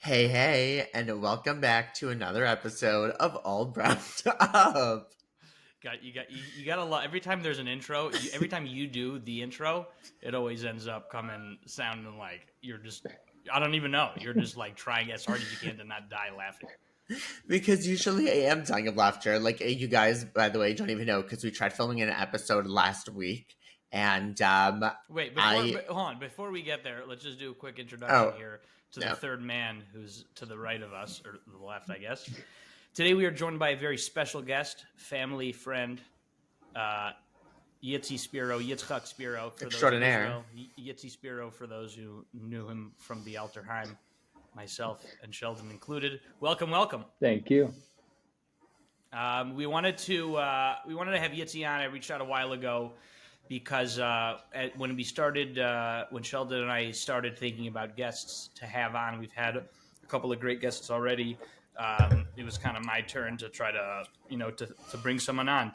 Hey, and welcome back to another episode of All Brucked Up. You got a lot. Every time there's an intro, every time you do the intro, it always ends up sounding like you're just. I don't even know. You're just like trying as hard as you can to not die laughing. Because usually I am dying of laughter. Like, you guys, by the way, don't even know because we tried filming an episode last week. And Wait, hold on. Before we get there, let's just do a quick introduction here to the third man who's to the right of us, or the left, I guess. Today we are joined by a very special guest, family friend, Yitzy Spero, Yitzchak Spero, for extraordinaire. Yitzy Spero, for those who knew him from the Alterheim, myself and Sheldon included. Welcome. Thank you. We wanted to have Yitzy on. I reached out a while ago because when Sheldon and I started thinking about guests to have on, we've had a couple of great guests already. It was kind of my turn to try to, to bring someone on.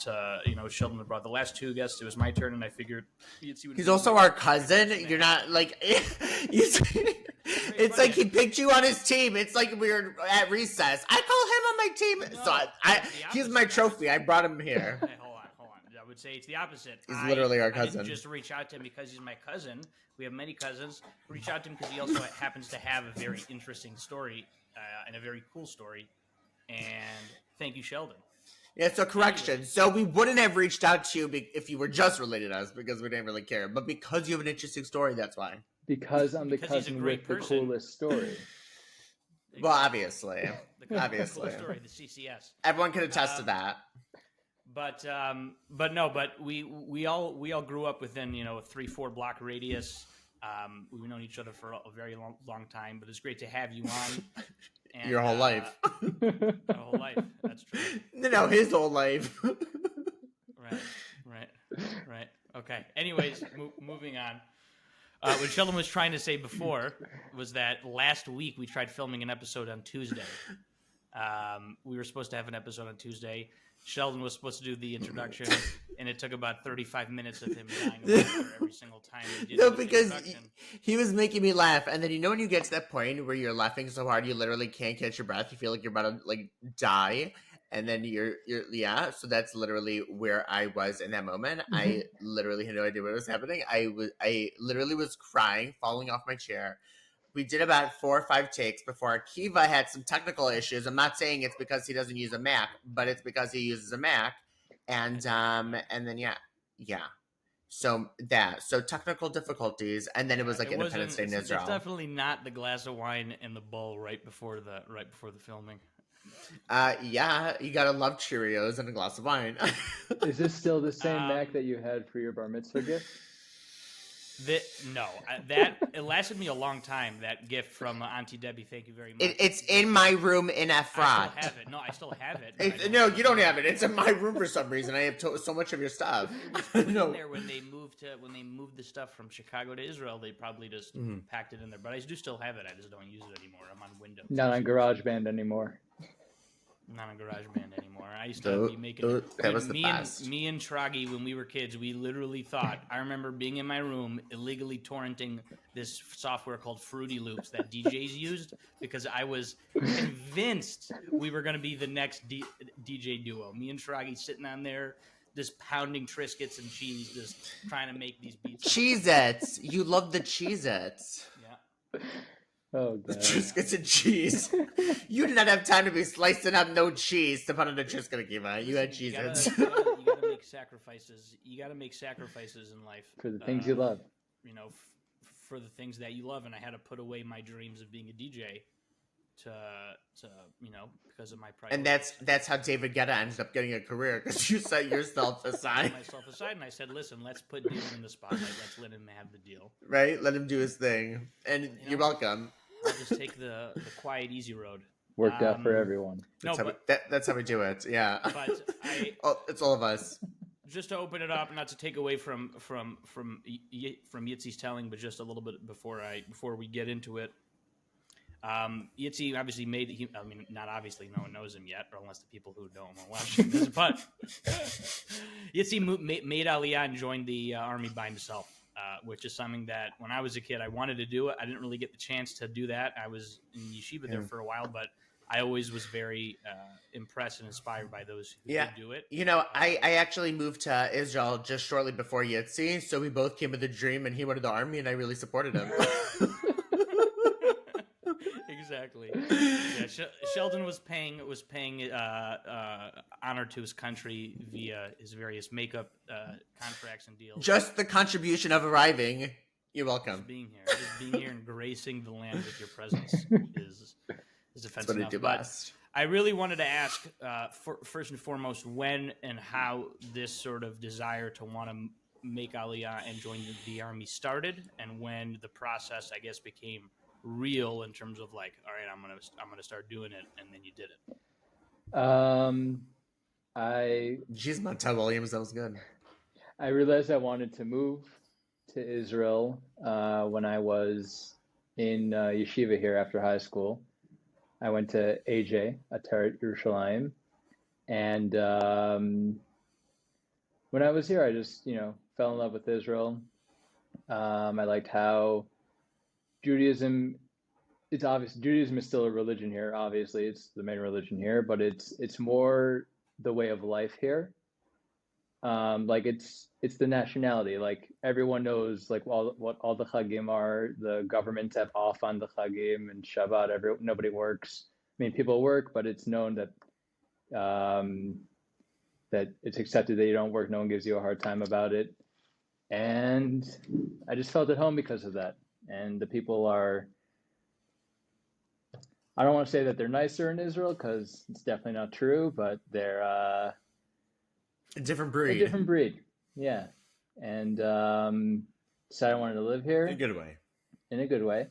Sheldon had brought the last two guests. It was my turn, and I figured he's also our cousin. You're not like it's like he picked you on his team. It's like we were at recess. I call him on my team, so he's my trophy. I brought him here. Hey, hold on. I would say it's the opposite. He's literally our cousin. I didn't just reach out to him because he's my cousin. We have many cousins. Reach out to him because he also happens to have a very interesting story. And a very cool story. And thank you, Sheldon. Yeah, so correction. Anyway. So we wouldn't have reached out to you if you were just related to us because we didn't really care. But because you have an interesting story, that's why. Because I'm the cousin with the coolest story. Well, obviously. The coolest story, the CCS. Everyone can attest to that. But we all grew up within, a 3-4 block radius. We've known each other for a very long time, but it's great to have you on. And, your whole life. Your whole life. That's true. No, his whole life. Right. Okay. Anyways, moving on. What Sheldon was trying to say before was that last week we tried filming an episode on Tuesday. We were supposed to have an episode on Tuesday. Sheldon was supposed to do the introduction, and it took about 35 minutes of him dying of laughter every single time he did No, because he was making me laugh, and then when you get to that point where you're laughing so hard you literally can't catch your breath, you feel like you're about to die, and then you're so that's literally where I was in that moment. Mm-hmm. I literally had no idea what was happening. I literally was crying, falling off my chair. We did about 4 or 5 takes before Akiva had some technical issues. I'm not saying it's because he doesn't use a Mac, but it's because he uses a Mac. And then yeah. So technical difficulties, and then it was like Independence Day in Israel. It's definitely not the glass of wine in the bowl right before the filming. Yeah, you gotta love Cheerios and a glass of wine. Is this still the same Mac that you had for your bar mitzvah gift? It lasted me a long time. That gift from Auntie Debbie. Thank you very much. It's in my room in Efrat. I still have it. No, I still have it. No, you don't have it. It's in my room for some reason. I have so much of your stuff. No. There when they moved the stuff from Chicago to Israel, they probably just packed it in there. But I do still have it. I just don't use it anymore. I'm on Windows. Not on GarageBand anymore. Not on GarageBand anymore. I used to be making that was the best. Me and Tragi, when we were kids, we literally thought. I remember being in my room illegally torrenting this software called Fruity Loops that DJs used because I was convinced we were going to be the next DJ duo. Me and Tragi sitting on there, just pounding Triscuits and cheese, just trying to make these beats. Cheez-Its. You love the Cheez-Its. Yeah. Oh, God. Triscuits and cheese. You did not have time to be slicing up no cheese to put on the Triscuit, Akiva. You had Cheez-Its. You gotta make sacrifices. You gotta make sacrifices in life. For the things you love. For the things that you love. And I had to put away my dreams of being a DJ to because of my pride. And that's how David Guetta ended up getting a career, because you set yourself aside. I set myself aside, and I said, listen, let's put David in the spotlight. Let's let him have the deal. Right? Let him do his thing. And you're welcome. I'll just take the quiet, easy road. Worked out for everyone. That's how we do it. Yeah. But it's all of us. Just to open it up, not to take away from Yitzy's telling, but just a little bit before we get into it. Yitzy obviously not obviously, no one knows him yet, or unless the people who know him are watching this, but Yitzy made Aliyah and joined the army by himself. which is something that when I was a kid, I wanted to do it. I didn't really get the chance to do that. I was in yeshiva there for a while, but I always was very impressed and inspired by those who did do it. I actually moved to Israel just shortly before Yitzy, so we both came with a dream, and he went to the army, and I really supported him. Exactly. Yeah, Sheldon was paying honor to his country via his various makeup contracts and deals. Just the contribution of arriving. You're welcome. Just being here and gracing the land with your presence is offensive enough. But I really wanted to ask, first and foremost, when and how this sort of desire to want to make Aliyah and join the army started, and when the process, I guess, became real in terms of like, all right, I'm gonna start doing it, and then you did it. Jeez, Montel Williams, that was good. I realized I wanted to move to Israel when I was in yeshiva here after high school. I went to AJ, Ataret Yerushalayim, and when I was here, I just fell in love with Israel. I liked how Judaism, it's obvious Judaism is still a religion here. Obviously, it's the main religion here, but it's more the way of life here. Like it's the nationality. Like everyone knows like what all the chagim are. The governments have off on the chagim and Shabbat. Nobody works. I mean, people work, but it's known that that it's accepted that you don't work. No one gives you a hard time about it. And I just felt at home because of that. And the people are, I don't want to say that they're nicer in Israel because it's definitely not true, but they're a different breed. A different breed, yeah. And decided I wanted to live here. In a good way. In a good way.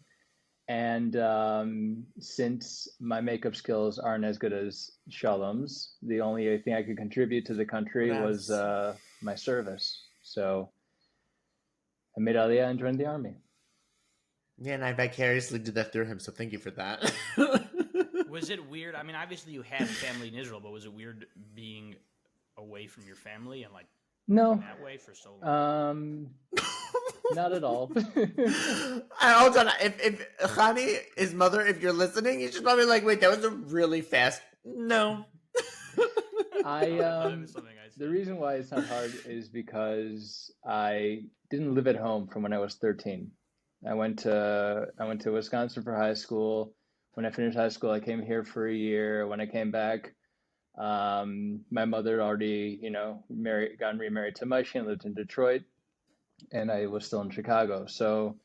And since my makeup skills aren't as good as Shalom's, the only thing I could contribute to the country was my service. So I made Aliyah and joined the army. Yeah, and I vicariously did that through him, so thank you for that. Was it weird? I mean, obviously you had family in Israel, but was it weird being away from your family and like that way for so long? Not at all. Hold on. If Khani, his mother, if you're listening, you should probably like, wait, that was a really fast. No. The reason why it's not hard is because I didn't live at home from when I was 13. I went to Wisconsin for high school. When I finished high school, I came here for a year. When I came back, my mother had already, gotten remarried to Maishi and lived in Detroit, and I was still in Chicago. So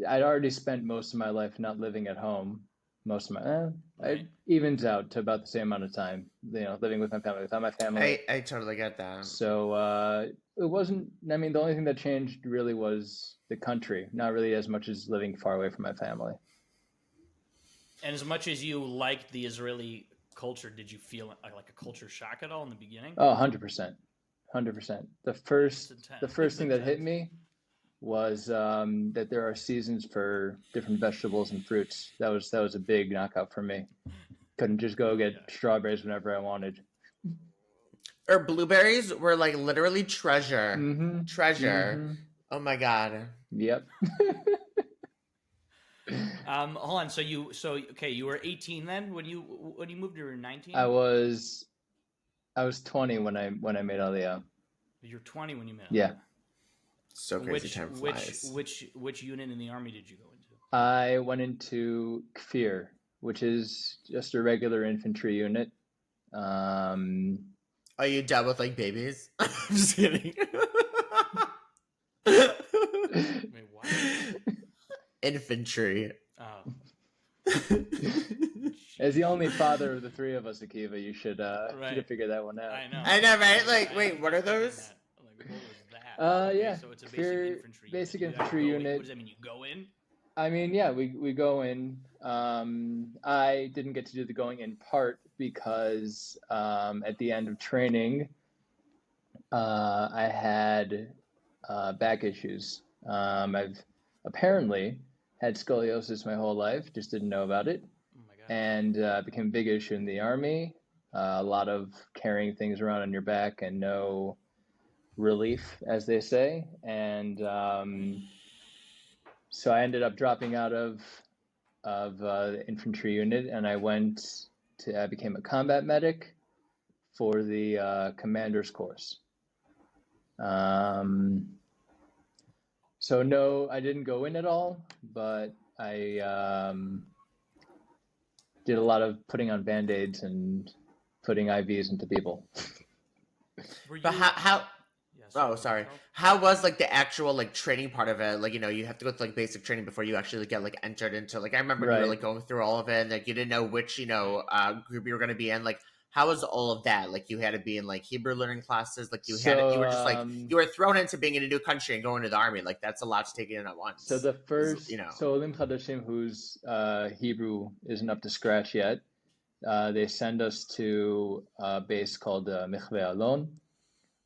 I'd already spent most of my life not living at home. It evens out to about the same amount of time, living with my family, without my family. I totally get that. So it wasn't, I mean, the only thing that changed really was the country, not really as much as living far away from my family. And as much as you liked the Israeli culture, did you feel like a culture shock at all in the beginning? Oh, 100%. 100%. The first thing that hit me was that there are seasons for different vegetables and fruits. That was a big knockout for me. Couldn't just go get strawberries whenever I wanted. Or blueberries were like literally treasure. Mm-hmm. Treasure. Mm-hmm. Oh my God. Yep. Hold on. So you were 18 then when you moved. You were 19. I was 20 when I made Aliyah. You're 20 when you made Aliyah. Yeah. So crazy time flies. Which unit in the army did you go into? I went into Kfir, which is just a regular infantry unit. Are you down with like babies? I'm just kidding. Wait, what? Infantry. Oh. As the only father of the three of us, Akiva, you should figure that one out. I know, right? Like, wait, what are those? Like, what was that? Yeah. So it's a basic infantry unit. What does that mean? You go in? I mean, yeah, we go in. I didn't get to do the going in part because at the end of training, I had back issues. I've apparently had scoliosis my whole life, just didn't know about it. Oh my God. And became a big issue in the army. A lot of carrying things around on your back and no relief, as they say. And so I ended up dropping out of the infantry unit, and I became a combat medic for the commander's course. So no, I didn't go in at all, but I did a lot of putting on band-aids and putting IVs into people. But how Yeah, oh, sorry. How was like the actual like training part of it? Like, you have to go through like basic training before you actually get like entered into, like, I remember you were Right. like going through all of it, and like you didn't know which, group you were going to be in. Like, how was all of that? Like, you had to be in like Hebrew learning classes. Like, you were just like, you were thrown into being in a new country and going to the army. Like, that's a lot to take in at once. So Olim Chadashim, whose Hebrew isn't up to scratch yet, they send us to a base called Michve Alon,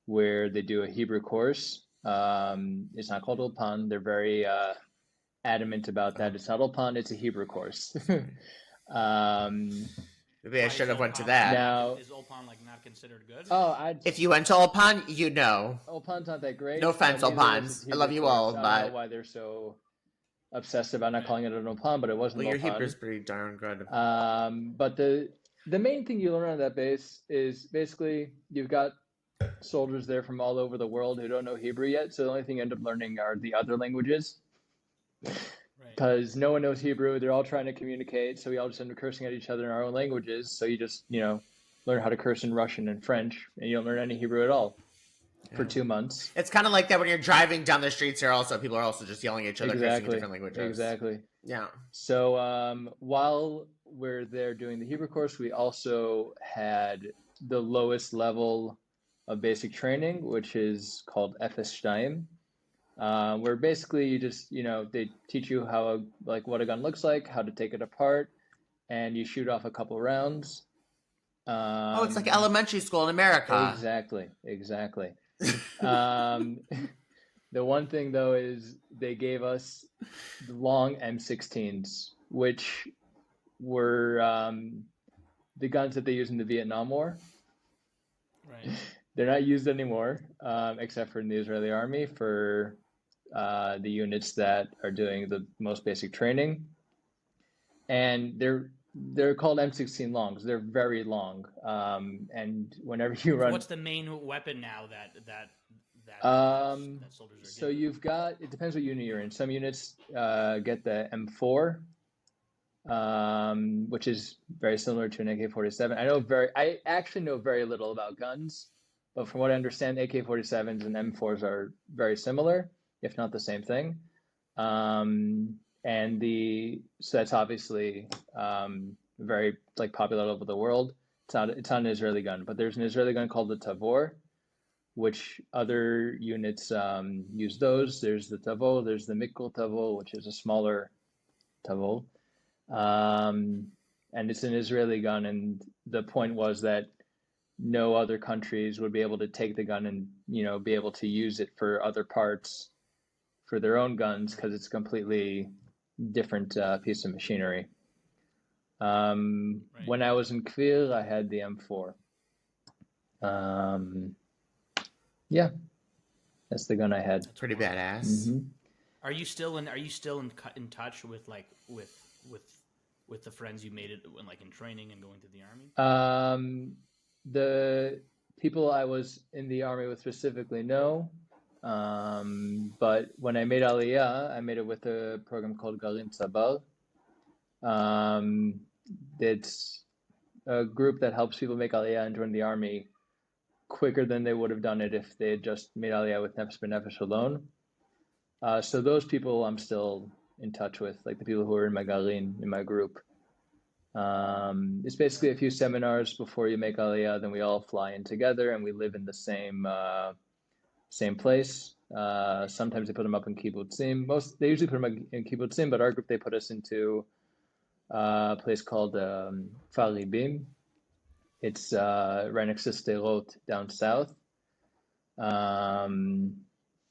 where they do a Hebrew course. It's not called Ulpan. They're very adamant about that. It's not Ulpan, it's a Hebrew course. Maybe I should have went to that. Now, is Ulpan like not considered good? If you went to Ulpan, Ulpan's not that great. No offense, Ulpans. I love you all, I but don't know why they're so obsessed about not calling it an Ulpan, but it wasn't your Ulpan. Hebrew's pretty darn good. But the main thing you learn on that base is basically you've got soldiers there from all over the world who don't know Hebrew yet, so the only thing you end up learning are the other languages. Because no one knows Hebrew, they're all trying to communicate, so we all just end up cursing at each other in our own languages. So you just, learn how to curse in Russian and French, and you don't learn any Hebrew at all for 2 months. It's kind of like that when you're driving down the streets here. Also, people are also just yelling at each other, cursing in different languages. Exactly. Yeah. So while we're there doing the Hebrew course, we also had the lowest level of basic training, which is called Efes Shtayim, where basically you just, they teach you what a gun looks like, how to take it apart, and you shoot off a couple rounds. It's like elementary school in America. Exactly. The one thing though is they gave us long M16s, which were the guns that they used in the Vietnam War. Right. They're not used anymore, except for in the Israeli army for the units that are doing the most basic training. And they're called M16 longs. They're very long. And whenever you run, what's the main weapon now that soldiers are so given? you've got, it depends what unit you're in. Some units get the M4, which is very similar to an AK-47. I actually know very little about guns, but from what I understand, AK-47s and M4s are very similar, if not the same thing. So that's obviously very popular all over the world. It's not an Israeli gun, but there's an Israeli gun called the Tavor, which other units use those. There's the Tavor, there's the Mikkel Tavor, which is a smaller Tavor. And it's an Israeli gun, and the point was that no other countries would be able to take the gun and be able to use it for other parts for their own guns, because it's a completely different piece of machinery. When I was in Kvir, I had the M4. Yeah, that's the gun I had. That's pretty badass. Mm-hmm. Are you still in touch with the friends you made it in training and going through the army? The people I was in the army with specifically, no. But when I made Aliyah, I made it with a program called Garin Tzabal. It's a group that helps people make Aliyah and join the army quicker than they would have done it if they had just made Aliyah with Nefesh B'Nefesh alone. So those people I'm still in touch with, like the people who are in my Garin, in my group. It's basically a few seminars before you make Aliyah, then we all fly in together and we live in the same place. Sometimes they put them up in kibbutzim. They usually put them in kibbutzim, but our group, they put us into a place called Faribim. It's right next to Sderot down south. So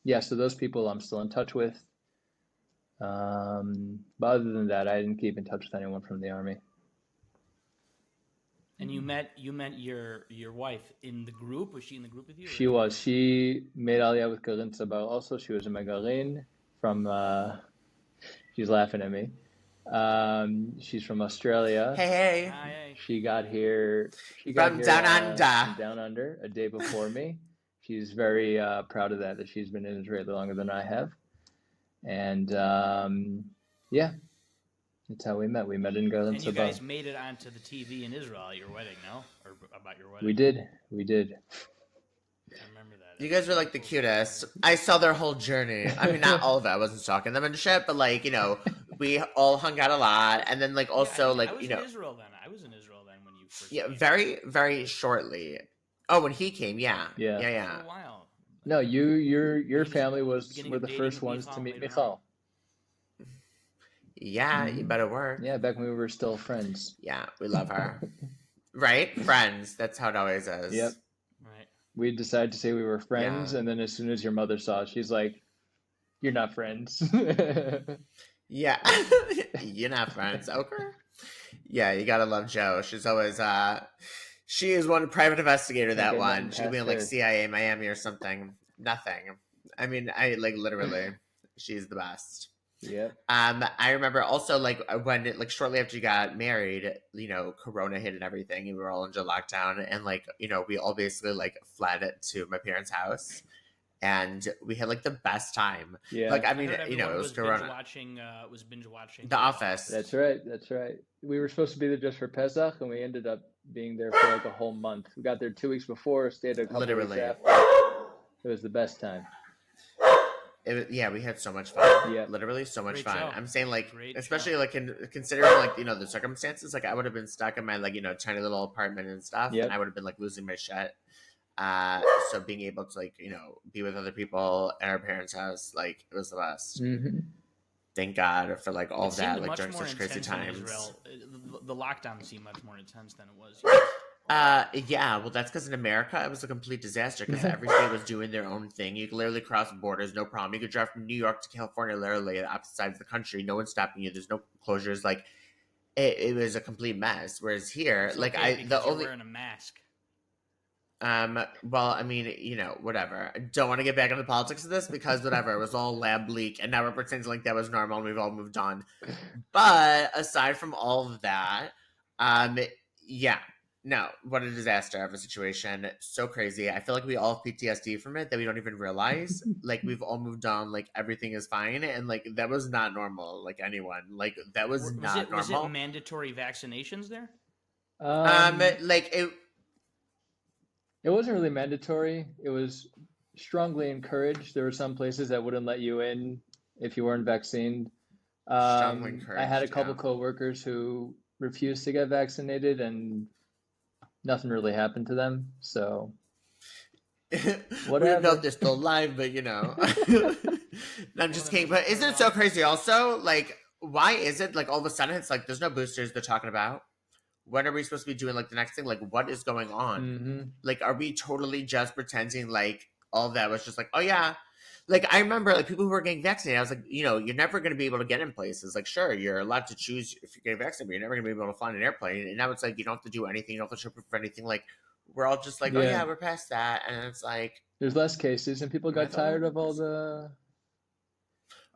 those people I'm still in touch with. But other than that, I didn't keep in touch with anyone from the army. And you met your wife in the group? Was she in the group with you? She was. She made Aliyah with Garin Sabah also. She was in my Garin from, she's laughing at me. She's from Australia. Hey, Hey. She got here from down under. from down under a day before me. She's very proud of that she's been in Israel longer than I have. And yeah, that's how we met. We met in Garin And you Sabah. guys made it onto the TV in Israel at your wedding, no? Or about your wedding? We did. I remember that. You guys were like the cutest. I saw their whole journey. I mean, not all of it. I wasn't stalking them and shit, but like, we all hung out a lot. And then like also I was in Israel then. I was in Israel then when you first came. very, very shortly. Oh, when he came, yeah. Yeah. For a while. No, your family were beginning of the dating first with ones to Michal meet later Michal. Yeah, you better work. Yeah, back when we were still friends. Yeah, we love her. Right? Friends. That's how it always is. Yep. Right. We decided to say we were friends, Yeah. and then as soon as your mother saw it, she's like, "You're not friends." Yeah. You're not friends. Okay. Yeah, you gotta love Joe. She's always she is one private investigator, that Okay, one. nothing She could be in past like her. CIA Miami or something. Nothing. I mean, I like literally she's the best. Yep. I remember also like when shortly after you got married, Corona hit and everything, and we were all into lockdown, and we all basically like fled to my parents' house, and we had like the best time. Yeah. Like I mean, heard it everyone was Corona. Was binge watching The Office. That's right. We were supposed to be there just for Pesach, and we ended up being there for like a whole month. We got there 2 weeks before, stayed a couple Literally. weeks after. It was the best time. We had so much fun. Yeah. Literally so much Great fun. show. like I'm saying Great especially show. like considering like the circumstances, like I would have been stuck in my tiny little apartment and stuff. Yep. And I would have been like losing my shit. So being able to be with other people at our parents' house, like it was the best. Mm-hmm. Thank God for like all It of that, seemed like much during more such crazy intense in times. Israel. The lockdown seemed much more intense than it was. Yeah, well, that's because in America it was a complete disaster because every state was doing their own thing. You could literally cross borders, no problem. You could drive from New York to California, literally the opposite sides of the country. No one's stopping you. There's no closures. Like it was a complete mess. Whereas here, It's like okay because you're you're wearing a mask. well, I mean, whatever. I don't want to get back into politics of this because whatever, it was all lab leak, and now we're pretending like that was normal and we've all moved on. But aside from all of that, yeah. No, what a disaster of a situation. So crazy. I feel like we all have PTSD from it that we don't even realize. Like we've all moved on, like everything is fine. And like that was not normal, like anyone. Like that was not normal. Was it mandatory vaccinations there? Like it wasn't really mandatory. It was strongly encouraged. There were some places that wouldn't let you in if you weren't vaccinated. Strongly I encouraged. had a couple coworkers who refused to get vaccinated, and nothing really happened to them. So whatever. We don't know if they're still alive, but no, I'm just kidding. But isn't it so crazy? Also, like, why is it like all of a sudden it's like there's no boosters they're talking about? When are we supposed to be doing like the next thing? Like, what is going on? Mm-hmm. Like, are we totally just pretending like all of that was just like, oh yeah? Like, I remember like people who were getting vaccinated. I was like, you're never going to be able to get in places. Like, sure, you're allowed to choose if you're getting vaccinated, but you're never going to be able to fly on an airplane. And now it's like you don't have to do anything. You don't have to show proof for anything. Like, we're all just like, oh yeah, we're past that. And it's like there's less cases, and people got tired of all the.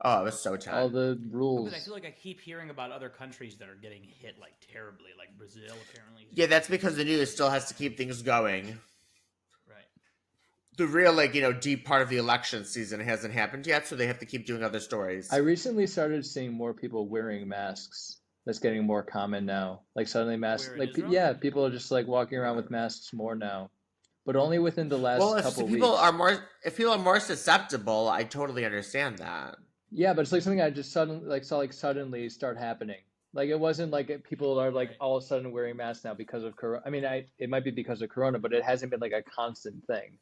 Oh, I was so tired. All the rules. But I feel like I keep hearing about other countries that are getting hit like terribly, like Brazil apparently. Yeah, that's because the news still has to keep things going. Right. The real, deep part of the election season hasn't happened yet, so they have to keep doing other stories. I recently started seeing more people wearing masks. That's getting more common now. Like suddenly masks, people are just like walking around with masks more now. But only within the last couple weeks. If people are more susceptible, I totally understand that. Yeah, but it's like something I just suddenly start happening. Like it wasn't like people are like all of a sudden wearing masks now because of Corona. I mean, it might be because of Corona, but it hasn't been like a constant thing.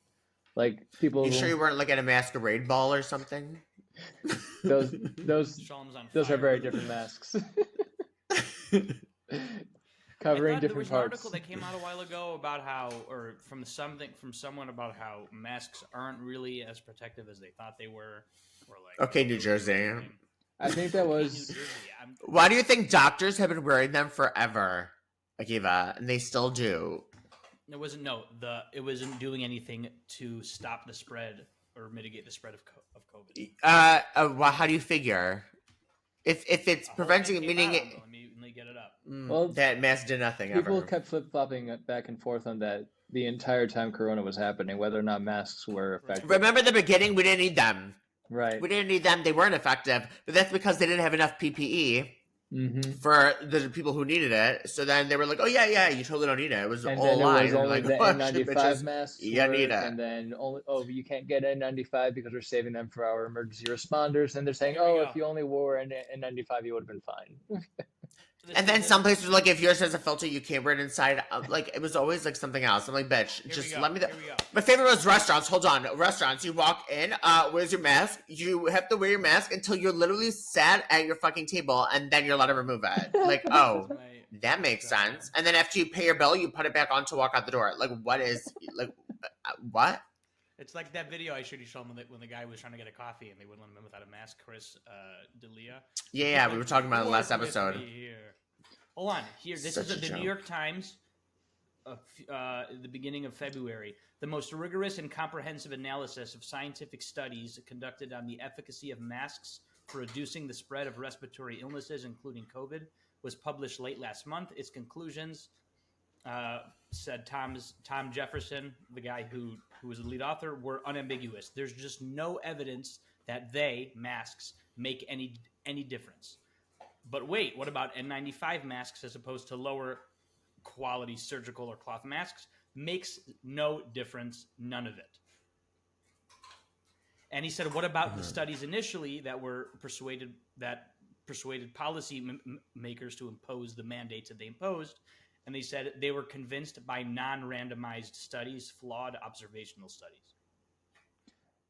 Like people. You sure you weren't like at a masquerade ball or something? Those are very different masks. Covering different there was an parts. article that came out a while ago about how, or from someone about how masks aren't really as protective as they thought they were. Or like, okay, New Jersey. I think that was. Why do you think doctors have been wearing them forever? Akiva, and they still do. It wasn't doing anything to stop the spread or mitigate the spread of COVID. Well, how do you figure? If it's A whole preventing thing it, came meaning out it, on them. Let me get it up. Well, that mask did nothing people ever. kept flip-flopping back and forth on that the entire time Corona was happening, whether or not masks were effective. Remember the beginning? We didn't need them. Right. We didn't need them. They weren't effective, but that's because they didn't have enough PPE for the people who needed it. So then they were like, "Oh yeah, you totally don't need it." It was And all then it lie. was And we're only like, the "Oh, shit, N95 bitches, masks you work, need it." and then you can't get N95 because we're saving them for our emergency responders. And they're saying, Here we if go. you only wore an N95, you would have been fine. And then some places were like, if yours has a filter, you can't wear it inside. Like, it was always like something else. I'm like, bitch, just let me. Here we go. My favorite was restaurants. Hold on, restaurants. You walk in. Where's your mask? You have to wear your mask until you're literally sat at your fucking table, and then you're allowed to remove it. Like, oh, that makes sense. And then after you pay your bill, you put it back on to walk out the door. Like, what is like, what? It's like that video I showed you, Sheldon, when the guy was trying to get a coffee and they wouldn't let him in without a mask. Chris D'Elia. Yeah, we were talking about it last Work with episode. me here. Hold on. Here, this Such is a the joke. New York Times. The beginning of February. The most rigorous and comprehensive analysis of scientific studies conducted on the efficacy of masks for reducing the spread of respiratory illnesses, including COVID, was published late last month. Its conclusions, said Tom Jefferson, the guy who was the lead author, were unambiguous. There's just no evidence that masks, make any difference. But wait, what about N95 masks as opposed to lower quality surgical or cloth masks? Makes no difference, none of it. And he said, what about the studies initially that persuaded policy makers to impose the mandates that they imposed? And they said they were convinced by non-randomized studies, flawed observational studies.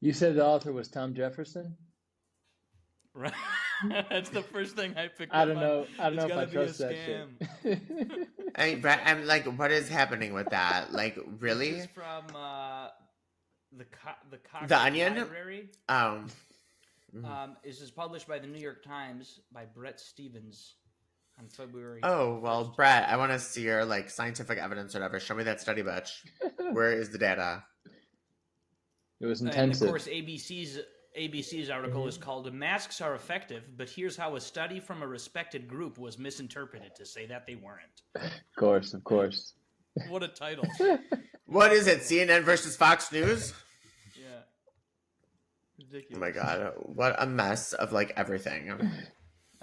You said the author was Tom Jefferson? Right. That's the first thing I picked up. I don't know if I gotta be a trust that shit. I'm like, what is happening with that? Like, really? This is from the The Onion? Library. This is published by the New York Times by Brett Stevens on February. Oh, well, 1st. Brett, I want to see your like scientific evidence or whatever. Show me that study, bitch. Where is the data? It was And intensive. of course, ABC's article is called "Masks Are Effective, but Here's How a Study from a Respected Group Was Misinterpreted to Say That They Weren't." Of course. What a title. What is it? CNN versus Fox News? Yeah. Ridiculous. Oh my god, what a mess of like everything.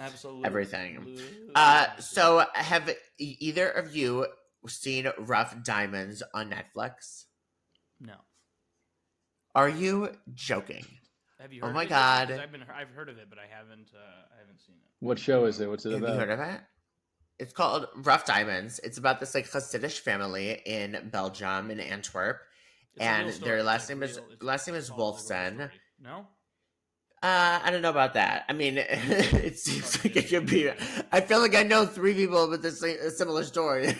Absolutely. Everything. So have either of you seen Rough Diamonds on Netflix? No. Are you joking? Have you heard Oh my of it? god. 'Cause I've heard of it, but I haven't seen it. What show is it? What's it Have about? you heard of it? It's called Rough Diamonds. It's about this like Hasidic family in Belgium, in Antwerp. It's a real And story. their It's last like name is real- it's last name is followed the real Wolfson. story. No? I don't know about that. I mean, it seems like it could be. I feel like I know 3 people with a similar story.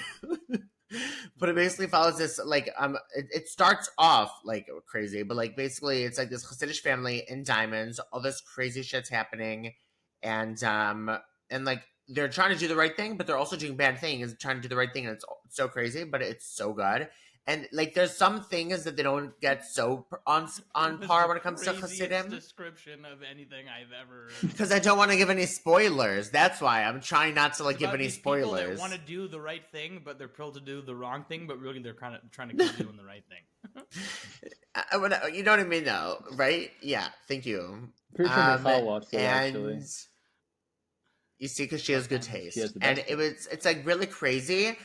But it basically follows this like it starts off like crazy, but like basically it's like this Hasidic family in diamonds, all this crazy shit's happening, and like they're trying to do the right thing, but they're also doing bad things, trying to do the right thing, and it's so crazy, but it's so good. And like, there's some things that they don't get so on par when it comes to Hasidim. Description of anything I've ever. Because I don't want to give any spoilers. That's why I'm trying not to like give any People spoilers. that want to do the right thing, but they're told to do the wrong thing, but really they're kind of trying to keep doing the right thing. You know what I mean, though, right? Yeah. Thank you. Pretty sure Michal watched it, and actually. you see, because she has good taste, She has the and best it's like really crazy.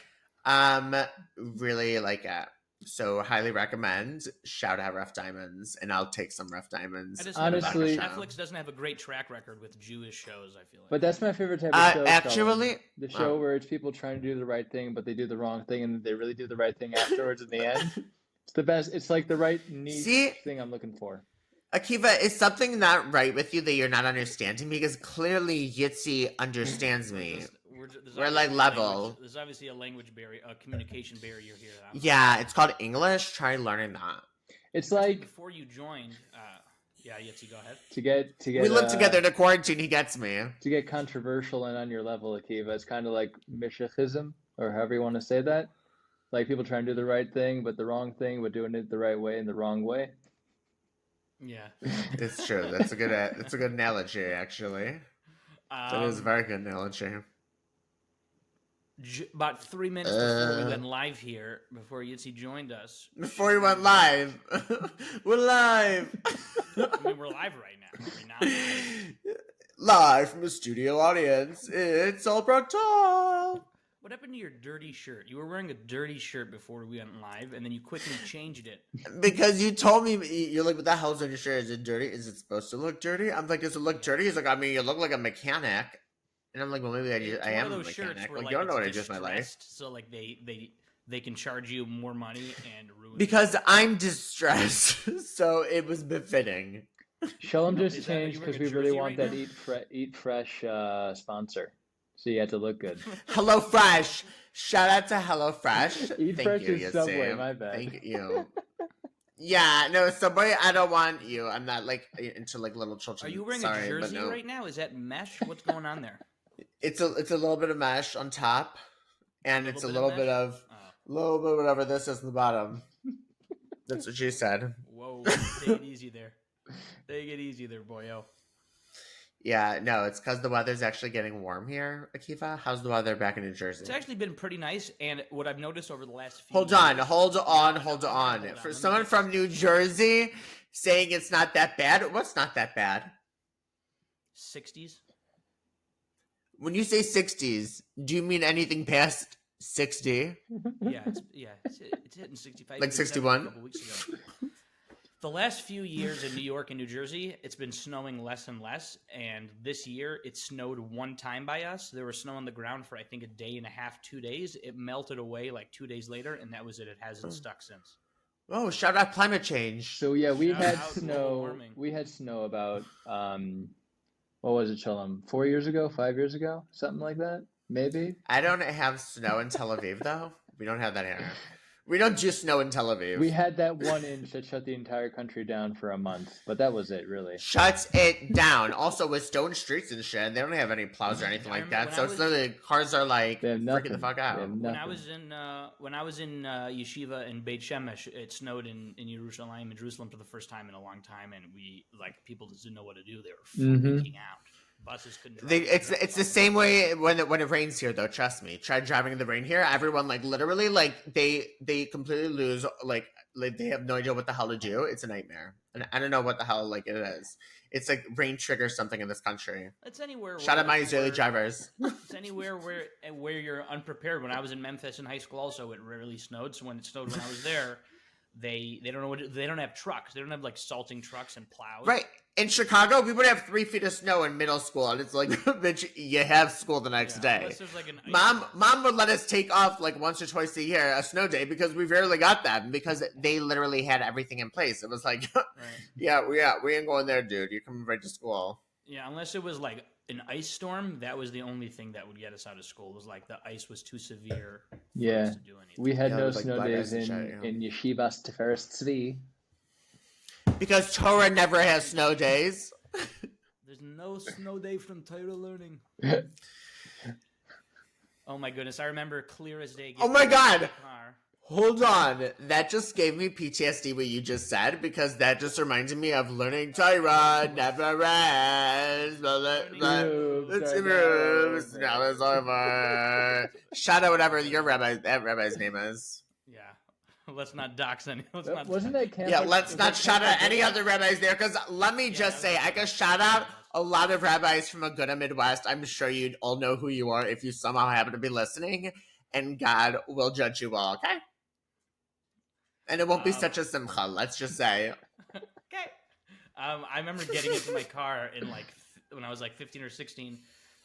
Really like it. So highly recommend. Shout out Rough Diamonds, and I'll take some Rough Diamonds. Honestly, Netflix doesn't have a great track record with Jewish shows. I feel like, But that's my favorite type of show. actually, Sheldon. The show where it's people trying to do the right thing, but they do the wrong thing, and they really do the right thing afterwards in the end. It's the best. It's like the right niche thing I'm looking for. Akiva, is something not right with you that you're not understanding? Because clearly Yitzy understands me. We're like level. There's obviously a language barrier, a communication barrier here. Yeah, it's called English. Try learning that. It's like before you joined. Yeah, Yitzy, go ahead. To get. We live together in a quarantine. He gets me. To get controversial and on your level, Akiva, it's kind of like Mishichism. or however you want to say that. Like people trying to do the right thing, but the wrong thing, but doing it the right way in the wrong way. Yeah. It's true. That's a good analogy, actually. That is a very good analogy. About 3 minutes before we went live here, before Yitzy joined us. Before we went live. We're live. I mean, we're live right now. We're not live. Live from a studio audience. It's All Brucked Up. What happened to your dirty shirt? You were wearing a dirty shirt before we went live, and then you quickly changed it. Because you told me, you're like, what the hell's on your shirt? Is it dirty? Is it supposed to look dirty? I'm like, does it look dirty? He's like, I mean, you look like a mechanic. And I'm like, well, maybe I am a mechanic. Like, you don't know what I do with my life. So, like, they can charge you more money and ruin. Because I'm distressed, so it was befitting. Sheldon just changed because we really want that Eat Fresh sponsor. So you had to look good. Hello Fresh. Shout out to Hello Fresh. Eat Thank Fresh you, is Subway, my bad. Thank you. Yeah, no, Subway, I don't want you. I'm not like into like little children. Are you wearing a jersey right now? Is that mesh? What's going on there? It's a little bit of mesh on top, and it's a little bit of whatever this is on the bottom. That's what she said. Whoa, take it easy there. Take it easy there, boyo. Yeah, no, it's because the weather's actually getting warm here, Akiva. How's the weather back in New Jersey? It's actually been pretty nice, and what I've noticed over the last few Hold on. For someone from New Jersey saying it's not that bad, what's not that bad? 60s. When you say 60s, do you mean anything past 60? Yeah, it's hitting 65. Like 61? A couple weeks ago. The last few years in New York and New Jersey, it's been snowing less and less. And this year, it snowed one time by us. There was snow on the ground for, I think, a day and a half, 2 days. It melted away like 2 days later, and that was it. It hasn't stuck since. Oh, shout out climate change. So yeah, we Shout had out snow. global warming. We had snow about what was it, Sheldon? 4 years ago, 5 years ago, something like that, maybe. I don't have snow in Tel Aviv, though. We don't have that here. We don't do snow in Tel Aviv. We had that 1 inch that shut the entire country down for a month, but that was it, really. Shuts it down. Also, with stone streets and shit, they don't have any plows or anything like that. So it's literally cars are like freaking the fuck out. When I was in yeshiva in Beit Shemesh, it snowed in Jerusalem for the first time in a long time, and people just didn't know what to do. They were freaking out. Buses couldn't drive. It's the same way when it rains here, though. Trust me. Try driving in the rain here. Everyone literally they completely lose they have no idea what the hell to do. It's a nightmare, and I don't know what the hell it is. It's like rain triggers something in this country. It's anywhere. Shout out my Israeli drivers. It's anywhere where you're unprepared. When I was in Memphis in high school, also it rarely snowed. So when it snowed when I was there, they don't know they don't have trucks. They don't have salting trucks and plows. Right. In Chicago, we would have 3 feet of snow in middle school, and it's like, bitch, you have school the next day. Unless there's an Mom would let us take off once or twice a year a snow day because we rarely got them because they literally had everything in place. It was like, right. yeah, we ain't going there, dude. You're coming right to school. Yeah, unless it was an ice storm, that was the only thing that would get us out of school. It was the ice was too severe for us to do anything. We had no snow days in Yeshivas Tiferes Tzvi. Because Torah never has snow days. There's no snow day from Torah learning. Oh my goodness, I remember clear as day. Oh my God. Hold on. That just gave me PTSD what you just said because that just reminded me of learning Torah never ends. Let's improve. Now it's over. Shout out whatever that rabbi's name is. Yeah. Let's not dox any. Wasn't that camp? Yeah, let's not shout out any other rabbis there because let me just say, I can shout out a lot of rabbis from a good Midwest. I'm sure you'd all know who you are if you somehow happen to be listening, and God will judge you all, okay? And it won't be such a simcha, let's just say. Okay. I remember getting into my car in when I was 15 or 16,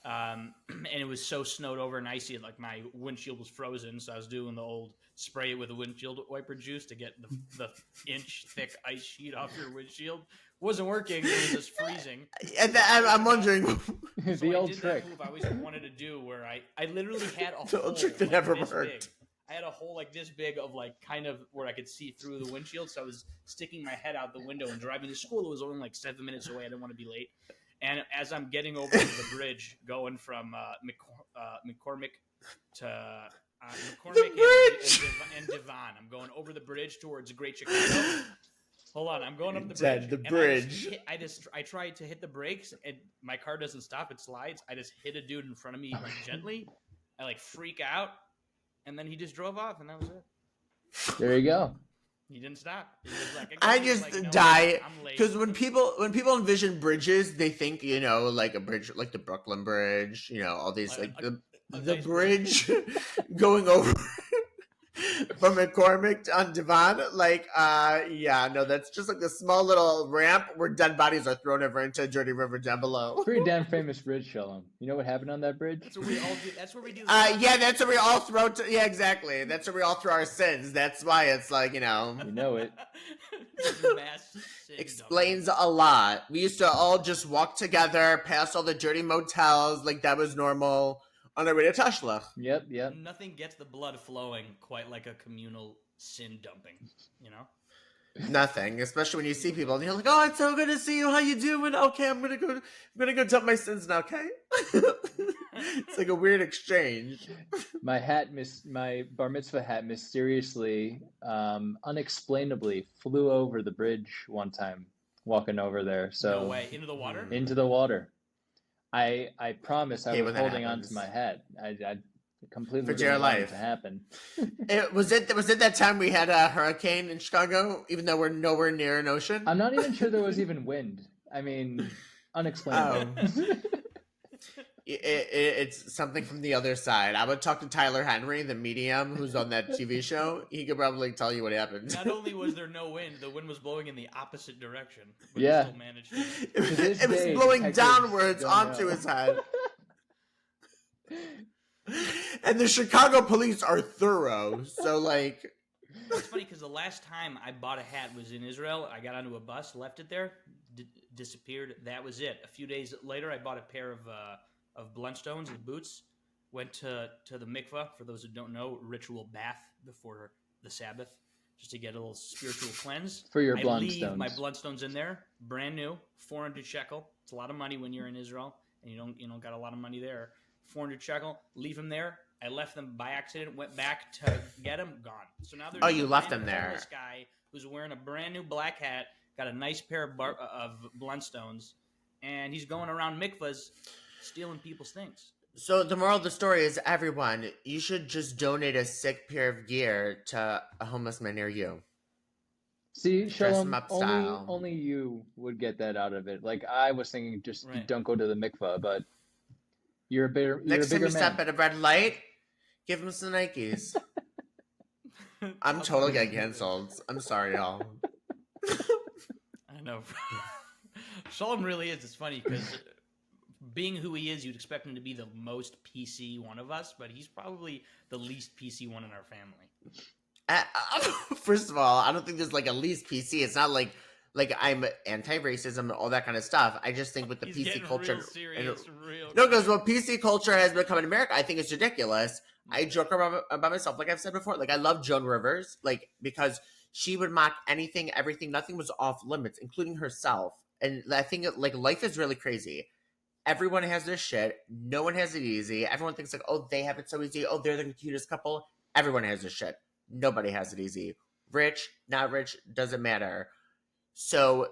and it was so snowed over and icy, my windshield was frozen, so I was doing the old spray it with a windshield wiper juice to get the inch thick ice sheet off your windshield. Wasn't working. It was just freezing. And I'm wondering. The old trick. That move I always wanted to do where I literally had a the hole old trick that never this worked. big. I had a hole this big of kind of where I could see through the windshield. So I was sticking my head out the window and driving to school. It was only 7 minutes away. I didn't want to be late. And as I'm getting over the bridge, going from McCormick to McCormick bridge. and Devon. I'm going over the bridge towards Great Chicago. Hold on, I'm going up the Ted, bridge. the and bridge. I tried to hit the brakes, and my car doesn't stop; it slides. I just hit a dude in front of me like gently. I like freak out, and then he just drove off, and that was it. There you go. He didn't stop. He was like, I he was just like, no, die I'm late. because when people envision bridges, they think like a bridge, like the Brooklyn Bridge, all these Like the nice bridge going over from McCormick on Devon. No, that's just like a small little ramp where dead bodies are thrown over into a dirty river down below. Pretty damn famous bridge, Sheldon. You know what happened on that bridge? That's what we all do. That's what we do. Yeah, that's where we all throw. Yeah, exactly. That's where we all throw our sins. That's why it's like You know it. Mass sin explains a lot. We used to all just walk together past all the dirty motels, like that was normal on our way to Tashlach. Yep. Nothing gets the blood flowing quite like a communal sin dumping, Nothing, especially when you see people and you're like, "Oh, it's so good to see you. How you doing? Okay, I'm gonna go dump my sins now." Okay, it's like a weird exchange. My bar mitzvah hat mysteriously, unexplainably flew over the bridge one time, walking over there. So no way. Into the water? Into the water. I promise I was when that holding on happens. to my hat. I completely For dear didn't want it life. to happen. Was it that time we had a hurricane in Chicago, even though we're nowhere near an ocean? I'm not even sure there was even wind. I mean, unexplainable. It's something from the other side. I would talk to Tyler Henry, the medium who's on that TV show. He could probably tell you what happened. Not only was there no wind, the wind was blowing in the opposite direction. But Yeah. He still managed to... It was day, blowing detectives downwards don't onto know. his head. And the Chicago police are thorough. So, like... It's funny because the last time I bought a hat was in Israel. I got onto a bus, left it there, disappeared. That was it. A few days later, I bought a pair of Blundstones and boots. Went to the mikvah, for those who don't know, ritual bath before the Sabbath, just to get a little spiritual cleanse. For your I Blundstones. leave my Blundstones in there, brand new, 400 shekel. It's a lot of money when you're in Israel and you don't got a lot of money there. 400 shekel, leave them there. I left them by accident, went back to get them, gone. So now there's you left them there. This guy who's wearing a brand new black hat, got a nice pair of Blundstones, and he's going around mikvahs stealing people's things. So the moral of the story is, everyone, you should just donate a sick pair of gear to a homeless man near you. See, Dress Sheldon, them up style. only you would get that out of it. Like, I was thinking just Right. don't go to the mikvah, but you're a bigger Next time man. you stop at a red light, give him some Nikes. I'm totally getting canceled. I'm sorry, y'all. I know. Sheldon really is. It's funny because being who he is, you'd expect him to be the most PC one of us, but he's probably the least PC one in our family. First of all, I don't think there's like a least PC. It's not like I'm anti-racism and all that kind of stuff. I just think with the He's PC getting culture, real serious, real no, because what PC culture has become in America, I think it's ridiculous. I joke about myself, like I've said before. Like, I love Joan Rivers, like, because she would mock anything, everything. Nothing was off limits, including herself. And I think like life is really crazy. Everyone has their shit. No one has it easy. Everyone thinks like, oh, they have it so easy. Oh, they're the cutest couple. Everyone has their shit. Nobody has it easy. Rich, not rich, doesn't matter. So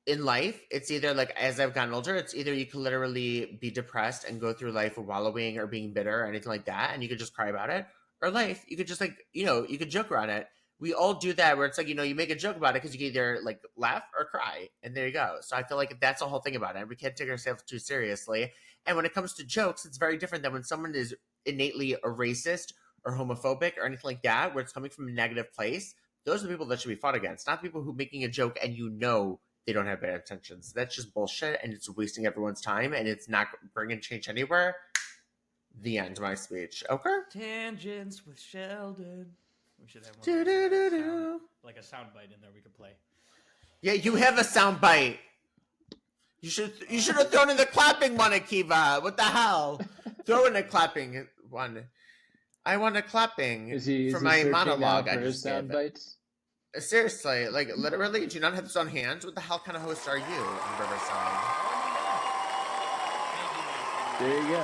in life, it's either like, as I've gotten older, it's either you can literally be depressed and go through life wallowing or being bitter or anything like that, and you could just cry about it. Or life, you could just like, you could joke around it. We all do that where it's like, you make a joke about it because you can either like laugh or cry, and there you go. So I feel like that's the whole thing about it. We can't take ourselves too seriously. And when it comes to jokes, it's very different than when someone is innately a racist or homophobic or anything like that, where it's coming from a negative place. Those are the people that should be fought against, not people who making a joke and they don't have bad intentions. That's just bullshit, and it's wasting everyone's time, and it's not bringing change anywhere. The end of my speech. Okay? Tangents with Sheldon. We should have like a sound bite in there we could play. Yeah, you have a sound bite. You should have thrown in the clapping one, Akiva. What the hell? Throw in a clapping one. I want a clapping for my monologue. I just sound gave. bites. Seriously, like literally, do you not have this on hands? What the hell kind of host are you in Riverside? There you go.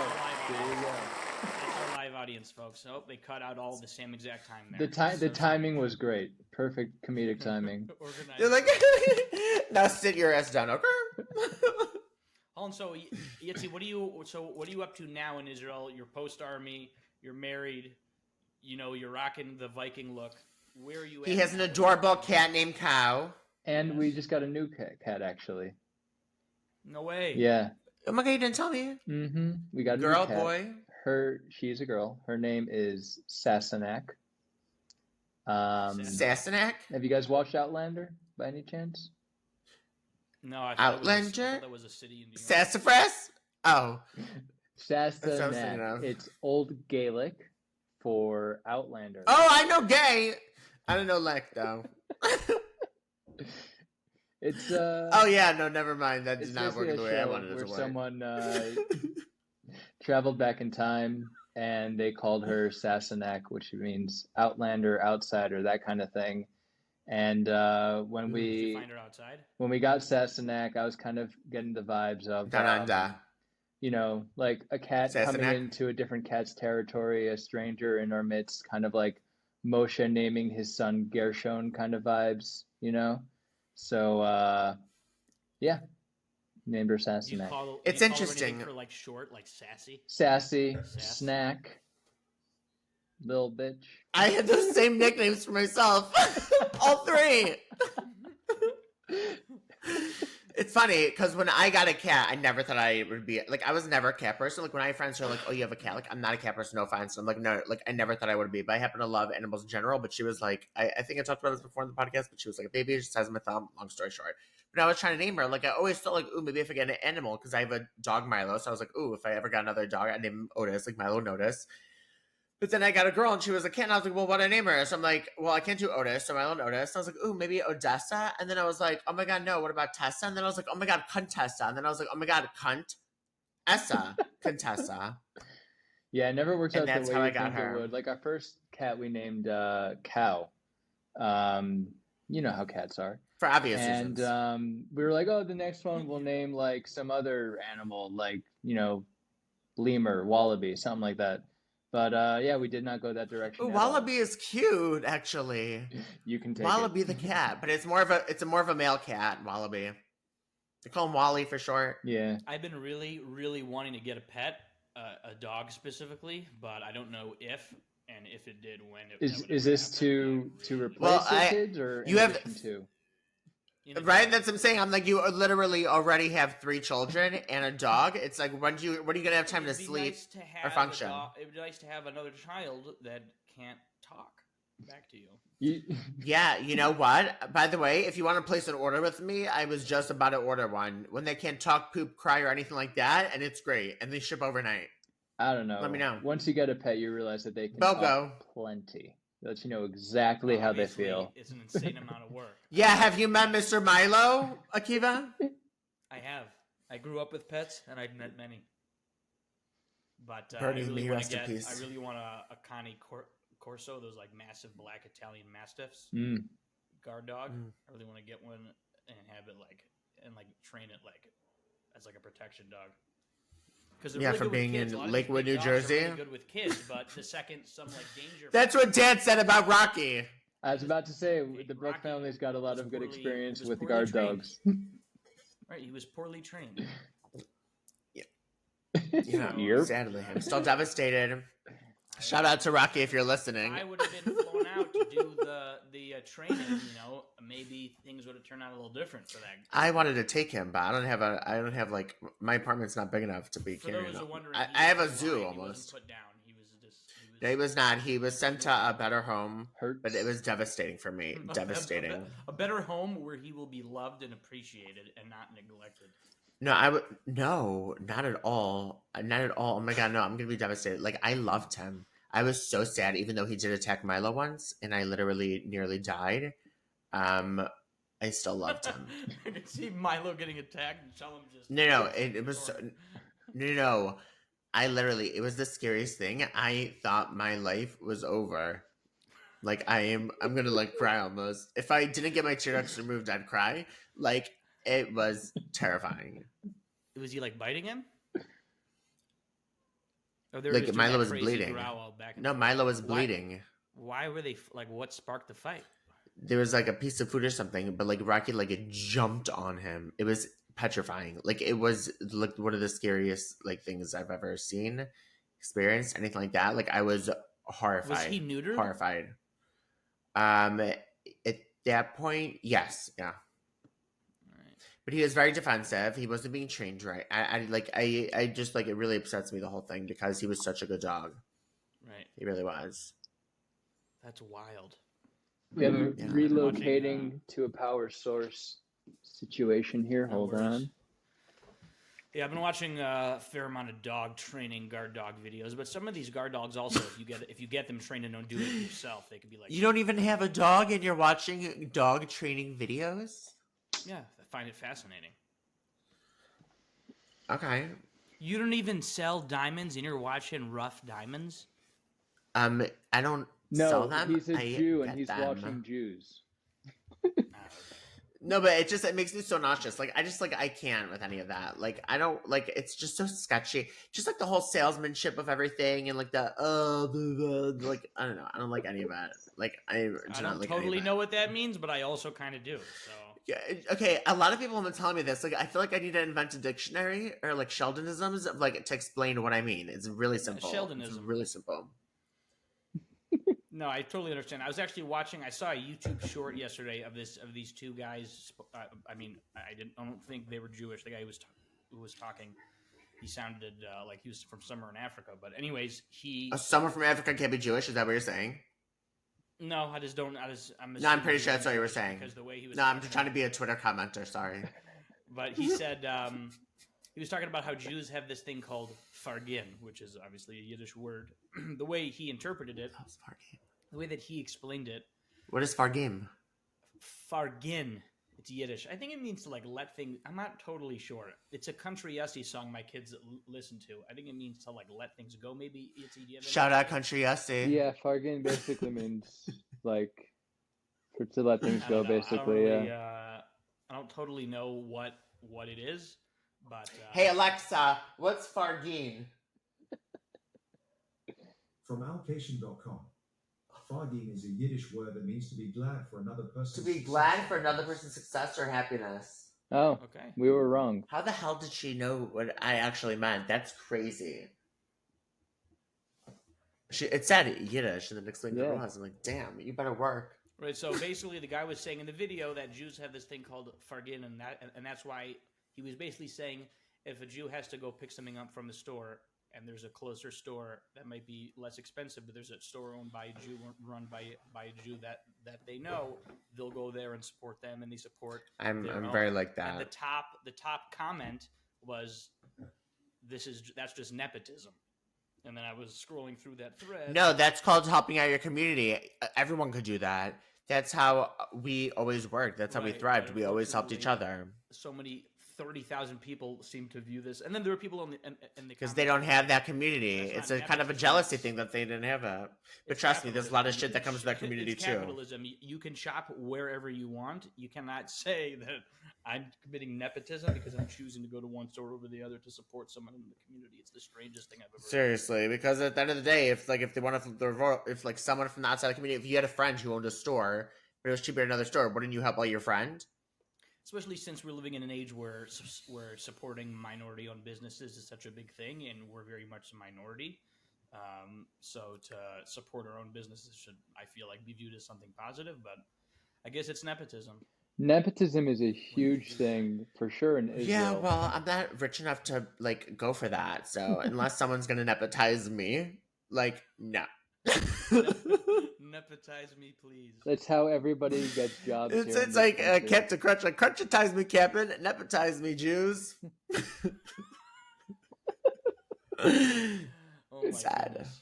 It's our live audience, folks. Oh, they cut out all the same exact time there. The timing was great. Perfect comedic timing. Organized. You're like, now sit your ass down, okay? Hold on, so Yitzy, what are you up to now in Israel? You're post-army, you're married, you're rocking the Viking look. Where are you at? He has an adorable cat named Cow. And we just got a new cat actually. No way. Yeah. Oh my god, you didn't tell me. Mm-hmm. We got a Girl, new cat. boy. She's a girl. Her name is Sassenach. Sassenach? Have you guys watched Outlander by any chance? No, I Outlander? thought that was a city in New York. Sassafras? Oh. Sassenach. It's Old Gaelic for Outlander. Oh, I know gay. I don't know lek though. It's Oh yeah, no, never mind. That did not work basically the a way I show wanted it where to work. someone traveled back in time and they called her Sassenach, which means Outlander, outsider, that kind of thing. And when Did you find her outside? when we got Sassenach, I was kind of getting the vibes of like a cat coming Sassenach? into a different cat's territory, a stranger in our midst, kind of like Moshe naming his son Gershon kind of vibes, So yeah, named her Sassenach. It's do you interesting. Call her for like short, like sassy. Sassy, snack, little bitch. I had those same nicknames for myself. All three. It's funny because when I got a cat, I never thought I would be like, I was never a cat person. Like when I have friends who are like, "Oh, you have a cat?" Like I'm not a cat person, no offense. I'm like, no, like I never thought I would be. But I happen to love animals in general. But she was like, I think I talked about this before in the podcast. But she was like a baby, just size of my thumb. Long story short. But I was trying to name her. Like I always felt like, ooh, maybe if I get an animal, because I have a dog Milo. So I was like, ooh, if I ever got another dog, I'd name him Otis, like Milo and Otis. But then I got a girl and she was a cat, and I was like, well, what do I name her? So I'm like, well, I can't do Otis, so Milo and Otis. So I was like, ooh, maybe Odessa. And then I was like, oh my God, no, what about Tessa? And then I was like, oh my God, Contessa. And then I was like, oh my God, Cunt Essa, Contessa. Yeah, it never works out And that's the how way I you got think her. it would. Like our first cat we named Cow. You know how cats are. For obvious And reasons. we were like, oh, the next one we'll name like some other animal, like, lemur, wallaby, something like that. But yeah, we did not go that direction. Ooh, at all. Wallaby is cute, actually. You can take Wallaby it. the cat, but it's more of a male cat, Wallaby. They call him Wally for short. Yeah. I've been really, really wanting to get a pet, a dog specifically, but I don't know if, and if it did, when it Is this to replace your kids or in addition to? Right, that's what I'm saying. I'm like, you literally already have 3 children and a dog. It's like, when are you gonna have time to sleep or function? It would be nice to have another child that can't talk back to you. Yeah, you know what? By the way, if you want to place an order with me, I was just about to order one. When they can't talk, poop, cry, or anything like that, and it's great, and they ship overnight. I don't know. Let me know. Once you get a pet, you realize that they can Bogo. talk plenty. Lets you know exactly how they feel. It's an insane amount of work. Yeah, have you met Mr. Milo, Akiva? I have. I grew up with pets, and I've met many. But I Pardon really me, want rest to in get. peace. I really want a Connie Corso, those like massive black Italian mastiffs, guard dog. I really want to get one and have it train it as like a protection dog. Because really for being kids. in Lakewood, New Jersey. Really good with kids, but the second some danger. That's what Dad said about Rocky. I was about to say the Brooke Rocky family's got a lot of good experience with poorly guard trained. dogs. Right, he was poorly trained. Yep. Sadly, I'm still devastated. Shout out to Rocky if you're listening. I would have been flown out to do the training. Maybe things would have turned out a little different for that. I wanted to take him, but I don't have my apartment's not big enough to be carrying him. I have a zoo almost. He wasn't put down. He was not. He was sent to a better home, but it was devastating for me. Devastating. A better home where he will be loved and appreciated and not neglected. No, not at all. Not at all. Oh my God, no, I'm gonna be devastated. Like, I loved him. I was so sad, even though he did attack Milo once, and I literally nearly died. I still loved him. I could see Milo getting attacked and Sheldon just it was no. It was the scariest thing. I thought my life was over. Like, I'm gonna cry almost. If I didn't get my tear ducts removed, I'd cry. Like, it was terrifying. Was he biting him? Oh, they were Like just doing Milo that was crazy bleeding. growl back and No, forth. Milo was Why? bleeding. Why were they like? What sparked the fight? There was like a piece of food or something, but like Rocky like it jumped on him. It was petrifying. Like it was like one of the scariest like things I've ever seen, experienced, anything like that. Like I was Was he horrified. neutered? Horrified. At that point, yes, yeah. Right. But he was very defensive. He wasn't being trained right. I just like it really upsets me the whole thing because he was such a good dog. Right. He really was. That's wild. We have a Yeah. relocating to a power source situation here. No Hold worries. on. Yeah, I've been watching a fair amount of dog training, guard dog videos, but some of these guard dogs also, if you get them trained and don't do it yourself, they could be like. You don't even have a dog, and you're watching dog training videos. Yeah, I find it fascinating. Okay. You don't even sell diamonds, and you're watching rough diamonds. I don't No, sell them. he's a I Jew and get he's them. watching Jews. No, but it makes me so nauseous. Like I can't with any of that. Like I don't like it's just so sketchy. Just like the whole salesmanship of everything and like the like I don't know. I don't like any of that. Like I don't like totally know what that means, but I also kind of do. So yeah, okay, a lot of people have been telling me this. Like, I feel like I need to invent a dictionary or like Sheldonisms, like to explain what I mean. It's really simple. Sheldonism. It's really simple. No, I totally understand. I was actually watching. I saw a YouTube short yesterday of these two guys. I don't think they were Jewish. The guy who was talking, he sounded like he was from somewhere in Africa. But anyways, Someone from Africa can't be Jewish. Is that what you're saying? No, I just don't. I'm pretty sure that's what you were saying. Because the way he was. No, I'm just trying to be a Twitter commenter. Sorry. But he said he was talking about how Jews have this thing called fargin, which is obviously a Yiddish word. The way he interpreted it, the way that he explained it. What is fargim? Fargin. It's Yiddish. I think it means to like let things. I'm not totally sure. It's a country-yessy song my kids listen to. I think it means to like let things go. Maybe it's Shout out country yessy. Yeah, fargin basically means like to let things go. Basically, I don't totally know what it is, but hey Alexa, what's fargin? From allocation.com. Fargin is a Yiddish word that means to be glad for another person's To be glad for another person's success or happiness. Oh, okay. We were wrong. How the hell did she know what I actually meant? That's crazy. It said Yiddish and then explained the rules. I'm like, damn, you better work. Right. So basically, the guy was saying in the video that Jews have this thing called fargin, and that's why he was basically saying if a Jew has to go pick something up from the store, and there's a closer store that might be less expensive, but there's a store owned by a Jew, run by a Jew that they know, they'll go there and support them, and they support. I'm own. very like that. And the top comment was, that's just nepotism. And then I was scrolling through that thread. No, that's called helping out your community. Everyone could do that. That's how we always worked. That's how we thrived. We always helped each other. So many 30,000 people seem to view this, and then there were people in the because they don't have that community. It's a kind of a jealousy thing that they didn't have that. But trust me, there's a lot of shit that comes with that community it's too. Capitalism. You can shop wherever you want. You cannot say that I'm committing nepotism because I'm choosing to go to one store over the other to support someone in the community. It's the strangest thing I've ever. Seriously, because at the end of the day, if they want to, if like someone from the outside of the community, if you had a friend who owned a store, but it was cheaper at another store, wouldn't you help out your friend? Especially since we're living in an age where supporting minority-owned businesses is such a big thing, and we're very much a minority. So to support our own businesses should, I feel like, be viewed as something positive. But I guess it's nepotism. Nepotism is a huge thing for sure in Israel. Yeah, well, I'm not rich enough to like go for that. So unless someone's gonna nepotize me, like no. Nepotize me, please. That's how everybody gets jobs. It's like Captain Crunch, like crunchitize me, Captain, nepotize me, Jews. Oh my sad. Goodness.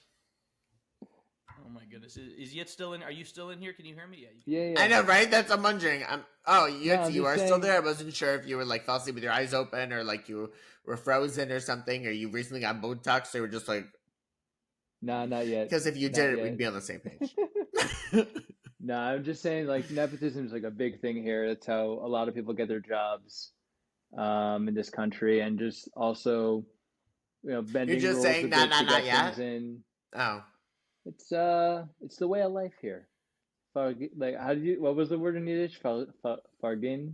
Oh my goodness! Is Yit still in? Are you still in here? Can you hear me? Yeah. I know, right? I'm wondering. You are saying... still there. I wasn't sure if you were like fell asleep with your eyes open, or like you were frozen or something, or you recently got Botox, or were just like. Nah, not yet. Because if you did it, we'd be on the same page. No, I'm just saying, like, nepotism is like a big thing here. That's how a lot of people get their jobs in this country, and just also bending just rules saying a not bit to not get yet? things in. Oh. It's the way of life here. What was the word in Yiddish? Fargin?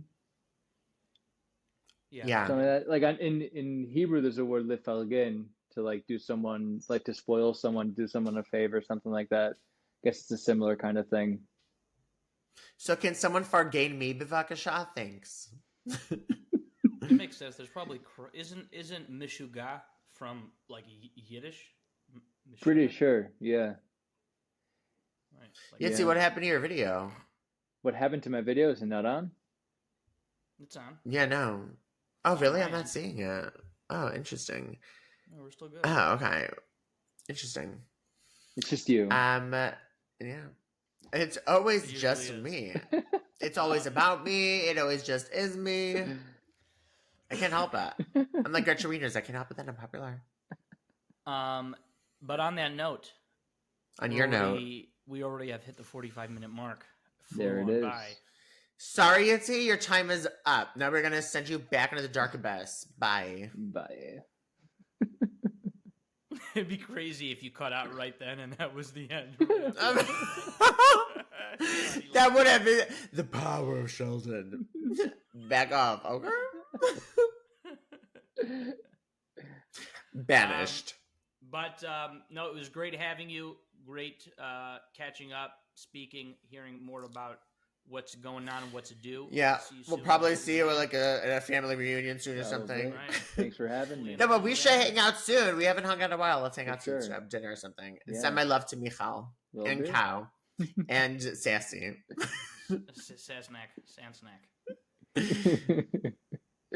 Yeah. Something like that. Like in Hebrew, there's a word lifalgin to like do someone, like to spoil someone, do someone a favor, something like that. I guess it's a similar kind of thing. So can someone fargain me, bivakasha? Thanks. It makes sense. There's probably isn't mishuga from like Yiddish? Pretty Mishuga? sure, yeah. Right. Like, Yitzy, Yeah. what happened to your video? What happened to my video? Is it not on? it's on. Yeah, no. Oh, really? I'm man. not seeing it. Oh, interesting. No, we're still good. Oh, okay. Interesting. It's just you. Yeah. It's always It usually just is. me. It's always about me. It always just is me. I can't help it. I'm like Gretchen Wieners. I can't help it that I'm popular. But on that note, On your note. we already have hit the 45-minute mark. There it Flew on is. by. Sorry, Yitzy, your time is up. Now we're gonna send you back into the dark abyss. Bye. Bye. It'd be crazy if you cut out right then and that was the end. That would have been the power of Sheldon. Back off, okay? Banished. But no, it was great having you. Great catching up, speaking, hearing more about what's going on and what to do. Yeah, See you we'll soon. probably see you at like at a family reunion soon or Probably. something. Right. Thanks for having me. No, but we should hang out soon. We haven't hung out in a while. Let's hang For out soon. sure. Have dinner or something. And Yeah. send my love to Michal Will and do. Cow and Sassy. Sansnack.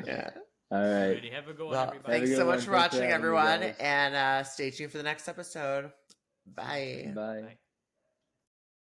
Yeah. All right. Alrighty, have a good one, Well, everybody. thanks good so one. much for Thanks for watching, having me, everyone, guys. and stay tuned for the next episode. Bye. Bye. Bye.